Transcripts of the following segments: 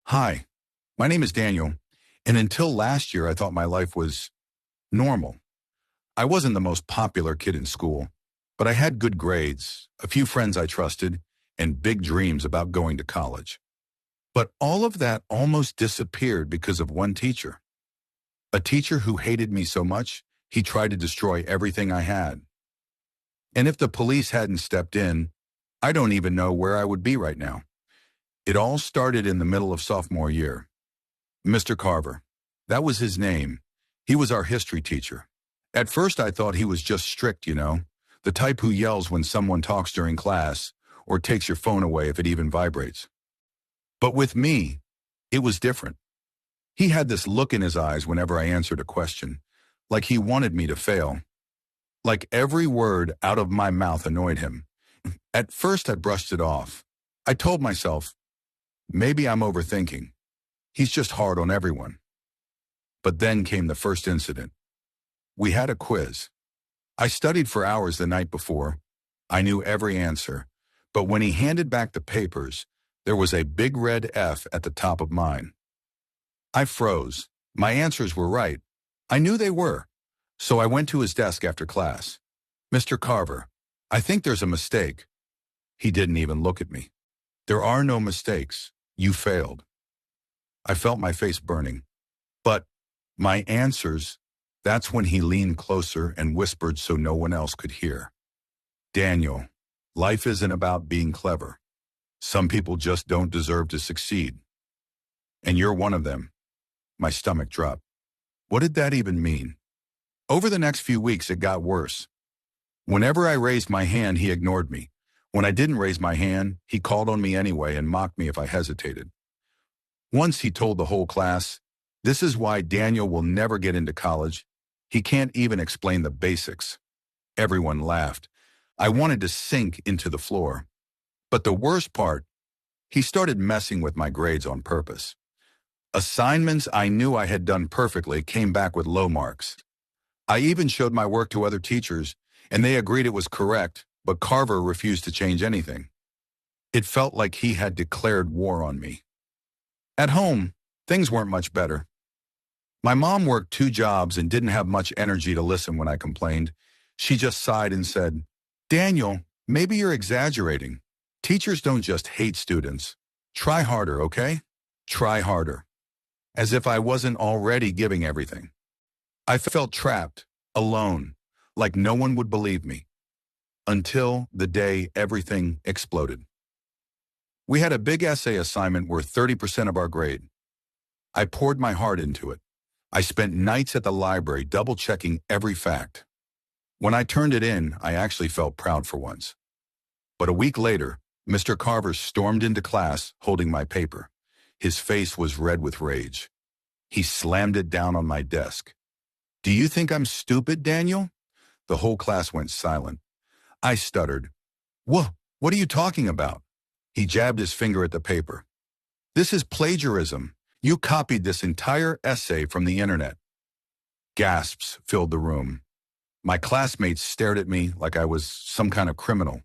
Hi, my name is Daniel, and until last year I thought my life was normal. I wasn't the most popular kid in school, but I had good grades, a few friends I trusted, and big dreams about going to college. But all of that almost disappeared because of one teacher. A teacher who hated me so much, he tried to destroy everything I had. And if the police hadn't stepped in, I don't even know where I would be right now. It all started in the middle of sophomore year. Mr. Carver. That was his name. He was our history teacher. At first I thought he was just strict, the type who yells when someone talks during class or takes your phone away if it even vibrates. But with me, it was different. He had this look in his eyes whenever I answered a question, like he wanted me to fail. Like every word out of my mouth annoyed him. At first I brushed it off. I told myself, maybe I'm overthinking. He's just hard on everyone. But then came the first incident. We had a quiz. I studied for hours the night before. I knew every answer. But when he handed back the papers, there was a big red F at the top of mine. I froze. My answers were right. I knew they were. So I went to his desk after class. Mr. Carver, I think there's a mistake. He didn't even look at me. There are no mistakes. You failed. I felt my face burning. But my answers, that's when he leaned closer and whispered so no one else could hear. Daniel, life isn't about being clever. Some people just don't deserve to succeed. And you're one of them. My stomach dropped. What did that even mean? Over the next few weeks, it got worse. Whenever I raised my hand, he ignored me. When I didn't raise my hand, he called on me anyway and mocked me if I hesitated. Once he told the whole class, this is why Daniel will never get into college. He can't even explain the basics. Everyone laughed. I wanted to sink into the floor. But the worst part, he started messing with my grades on purpose. Assignments I knew I had done perfectly came back with low marks. I even showed my work to other teachers, and they agreed it was correct, but Carver refused to change anything. It felt like he had declared war on me. At home, things weren't much better. My mom worked 2 jobs and didn't have much energy to listen when I complained. She just sighed and said, Daniel, maybe you're exaggerating. Teachers don't just hate students. Try harder, okay? Try harder. As if I wasn't already giving everything. I felt trapped, alone, like no one would believe me. Until the day everything exploded. We had a big essay assignment worth 30% of our grade. I poured my heart into it. I spent nights at the library double-checking every fact. When I turned it in, I actually felt proud for once. But a week later, Mr. Carver stormed into class holding my paper. His face was red with rage. He slammed it down on my desk. Do you think I'm stupid, Daniel? The whole class went silent. I stuttered. What are you talking about? He jabbed his finger at the paper. This is plagiarism. You copied this entire essay from the internet. Gasps filled the room. My classmates stared at me like I was some kind of criminal.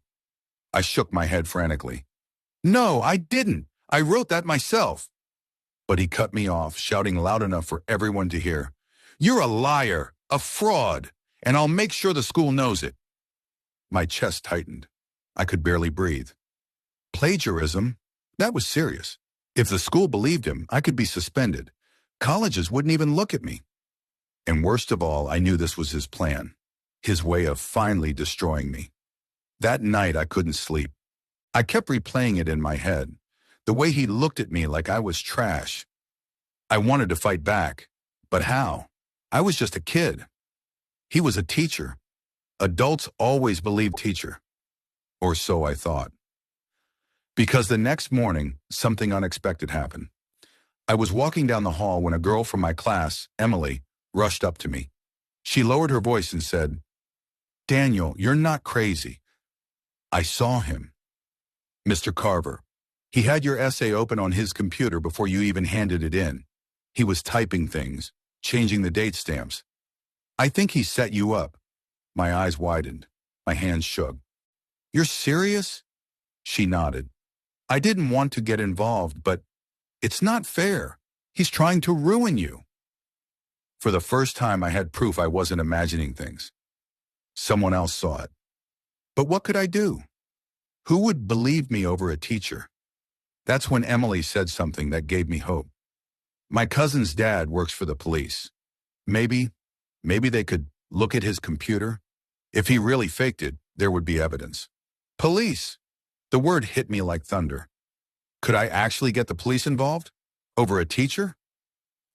I shook my head frantically. No, I didn't. I wrote that myself. But he cut me off, shouting loud enough for everyone to hear. You're a liar, a fraud, and I'll make sure the school knows it. My chest tightened. I could barely breathe. Plagiarism? That was serious. If the school believed him, I could be suspended. Colleges wouldn't even look at me. And worst of all, I knew this was his plan. His way of finally destroying me. That night, I couldn't sleep. I kept replaying it in my head. The way he looked at me like I was trash. I wanted to fight back. But how? I was just a kid. He was a teacher. Adults always believe teacher. Or so I thought. Because the next morning, something unexpected happened. I was walking down the hall when a girl from my class, Emily, rushed up to me. She lowered her voice and said, Daniel, you're not crazy. I saw him. Mr. Carver. He had your essay open on his computer before you even handed it in. He was typing things, changing the date stamps. I think he set you up. My eyes widened. My hands shook. You're serious? She nodded. I didn't want to get involved, but It's not fair. He's trying to ruin you. For the first time, I had proof I wasn't imagining things. Someone else saw it. But what could I do? Who would believe me over a teacher? That's when Emily said something that gave me hope. My cousin's dad works for the police. Maybe they could look at his computer. If he really faked it, there would be evidence. Police! The word hit me like thunder. Could I actually get the police involved? Over a teacher?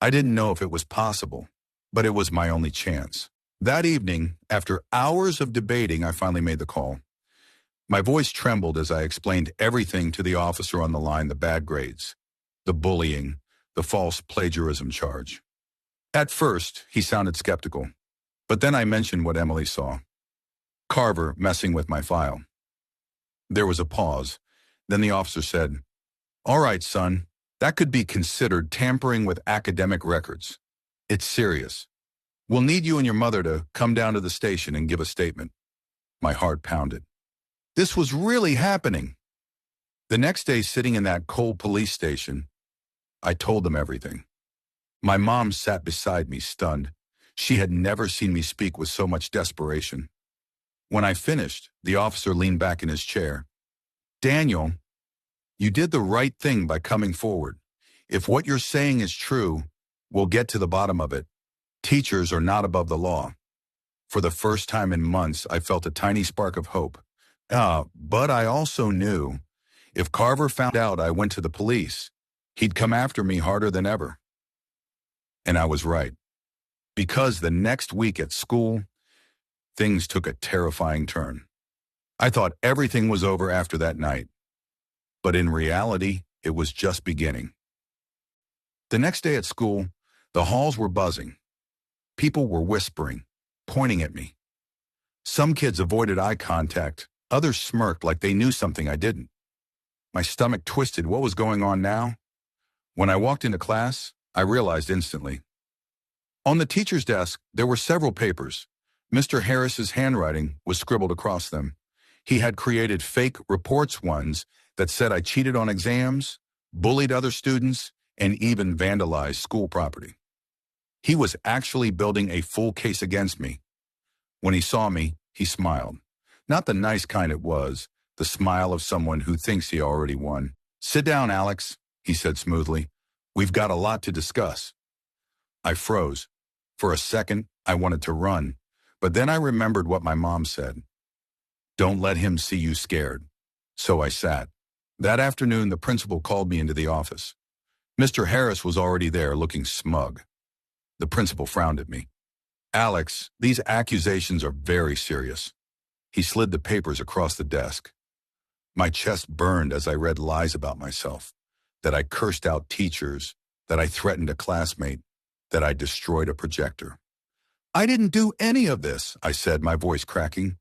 I didn't know if it was possible, but it was my only chance. That evening, after hours of debating, I finally made the call. My voice trembled as I explained everything to the officer on the line, the bad grades, the bullying, the false plagiarism charge. At first, he sounded skeptical, but then I mentioned what Emily saw. Carver messing with my file. There was a pause. Then the officer said, "All right, son, that could be considered tampering with academic records. It's serious. We'll need you and your mother to come down to the station and give a statement." My heart pounded. This was really happening. The next day, sitting in that cold police station, I told them everything. My mom sat beside me, stunned. She had never seen me speak with so much desperation. When I finished, the officer leaned back in his chair. "Daniel, you did the right thing by coming forward. If what you're saying is true, we'll get to the bottom of it. Teachers are not above the law." For the first time in months, I felt a tiny spark of hope. But I also knew if Carver found out I went to the police, he'd come after me harder than ever. And I was right. Because the next week at school, things took a terrifying turn. I thought everything was over after that night. But in reality, it was just beginning. The next day at school, the halls were buzzing. People were whispering, pointing at me. Some kids avoided eye contact. Others smirked like they knew something I didn't. My stomach twisted. What was going on now? When I walked into class, I realized instantly. On the teacher's desk, there were several papers. Mr. Harris's handwriting was scribbled across them. He had created fake reports ones that said I cheated on exams, bullied other students, and even vandalized school property. He was actually building a full case against me. When he saw me, he smiled. Not the nice kind it was, the smile of someone who thinks he already won. "Sit down, Alex," he said smoothly. "We've got a lot to discuss." I froze. For a second, I wanted to run, but then I remembered what my mom said. "Don't let him see you scared." So I sat. That afternoon, the principal called me into the office. Mr. Harris was already there, looking smug. The principal frowned at me. "Alex, these accusations are very serious." He slid the papers across the desk. My chest burned as I read lies about myself, that I cursed out teachers, that I threatened a classmate, that I destroyed a projector. "I didn't do any of this," I said, my voice cracking.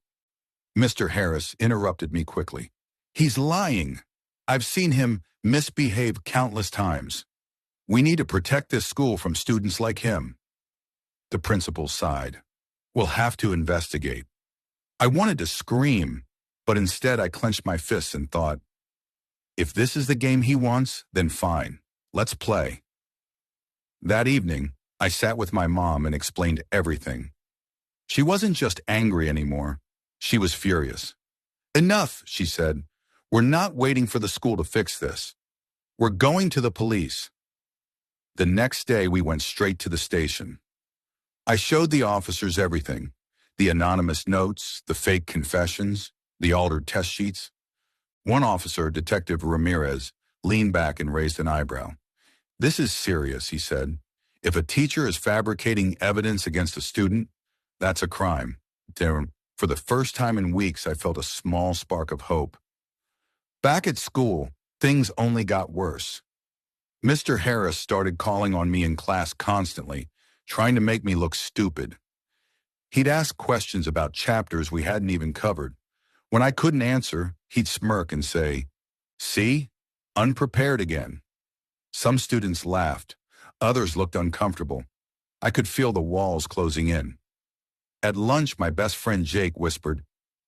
Mr. Harris interrupted me quickly. "He's lying. I've seen him misbehave countless times. We need to protect this school from students like him." The principal sighed. "We'll have to investigate." I wanted to scream, but instead I clenched my fists and thought, if this is the game he wants, then fine, let's play. That evening, I sat with my mom and explained everything. She wasn't just angry anymore, she was furious. "Enough," she said. "We're not waiting for the school to fix this. We're going to the police." The next day, we went straight to the station. I showed the officers everything. The anonymous notes, the fake confessions, the altered test sheets. One officer, Detective Ramirez, leaned back and raised an eyebrow. "This is serious," he said. "If a teacher is fabricating evidence against a student, that's a crime." For the first time in weeks, I felt a small spark of hope. Back at school, things only got worse. Mr. Harris started calling on me in class constantly, trying to make me look stupid. He'd ask questions about chapters we hadn't even covered. When I couldn't answer, he'd smirk and say, "See? Unprepared again." Some students laughed. Others looked uncomfortable. I could feel the walls closing in. At lunch, my best friend Jake whispered,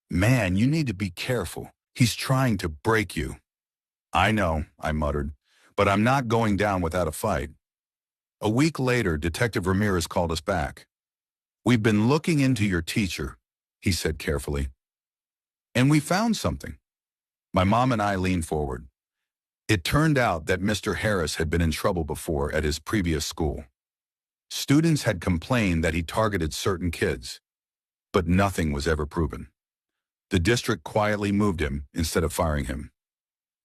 "Man, you need to be careful. He's trying to break you." "I know," I muttered, but I'm not going down without a fight. A week later, Detective Ramirez called us back. We've been looking into your teacher, he said carefully, and we found something. My mom and I leaned forward. It turned out that Mr. Harris had been in trouble before at his previous school. Students had complained that he targeted certain kids, but nothing was ever proven. The district quietly moved him instead of firing him.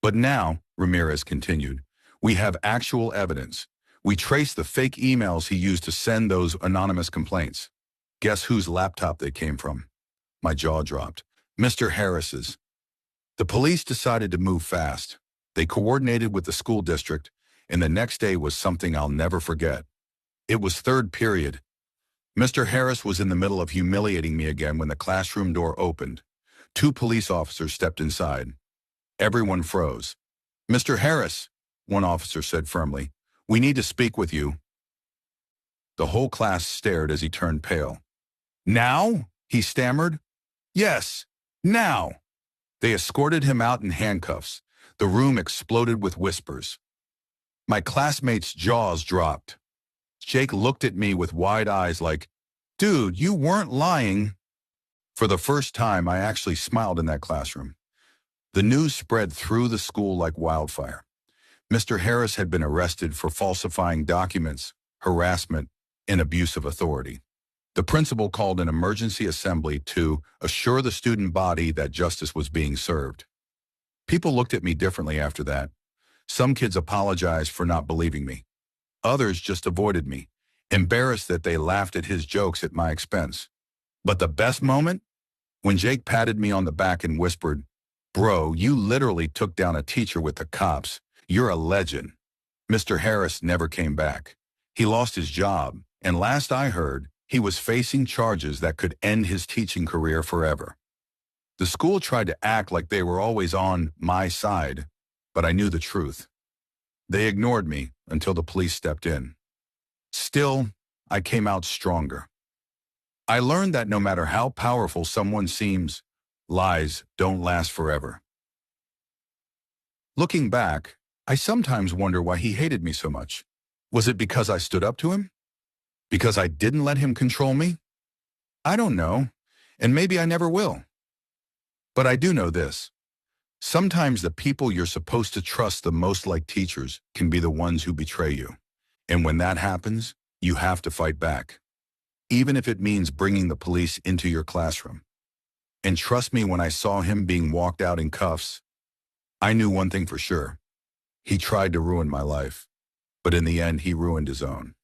But now, Ramirez continued, we have actual evidence. We traced the fake emails he used to send those anonymous complaints. Guess whose laptop they came from? My jaw dropped. Mr. Harris's. The police decided to move fast. They coordinated with the school district, and the next day was something I'll never forget. It was third period. Mr. Harris was in the middle of humiliating me again when the classroom door opened. 2 police officers stepped inside. Everyone froze. Mr. Harris, one officer said firmly, we need to speak with you. The whole class stared as he turned pale. Now? He stammered. Yes, now. They escorted him out in handcuffs. The room exploded with whispers. My classmates' jaws dropped. Jake looked at me with wide eyes like, dude, you weren't lying. For the first time, I actually smiled in that classroom. The news spread through the school like wildfire. Mr. Harris had been arrested for falsifying documents, harassment, and abuse of authority. The principal called an emergency assembly to assure the student body that justice was being served. People looked at me differently after that. Some kids apologized for not believing me. Others just avoided me, embarrassed that they laughed at his jokes at my expense. But the best moment? When Jake patted me on the back and whispered, bro, you literally took down a teacher with the cops. You're a legend. Mr. Harris never came back. He lost his job, and last I heard, he was facing charges that could end his teaching career forever. The school tried to act like they were always on my side, but I knew the truth. They ignored me until the police stepped in. Still, I came out stronger. I learned that no matter how powerful someone seems, lies don't last forever. Looking back, I sometimes wonder why he hated me so much. Was it because I stood up to him? Because I didn't let him control me? I don't know, and maybe I never will. But I do know this. Sometimes the people you're supposed to trust the most, like teachers, can be the ones who betray you. And when that happens, you have to fight back, even if it means bringing the police into your classroom. And trust me, when I saw him being walked out in cuffs, I knew one thing for sure. He tried to ruin my life, but in the end, he ruined his own.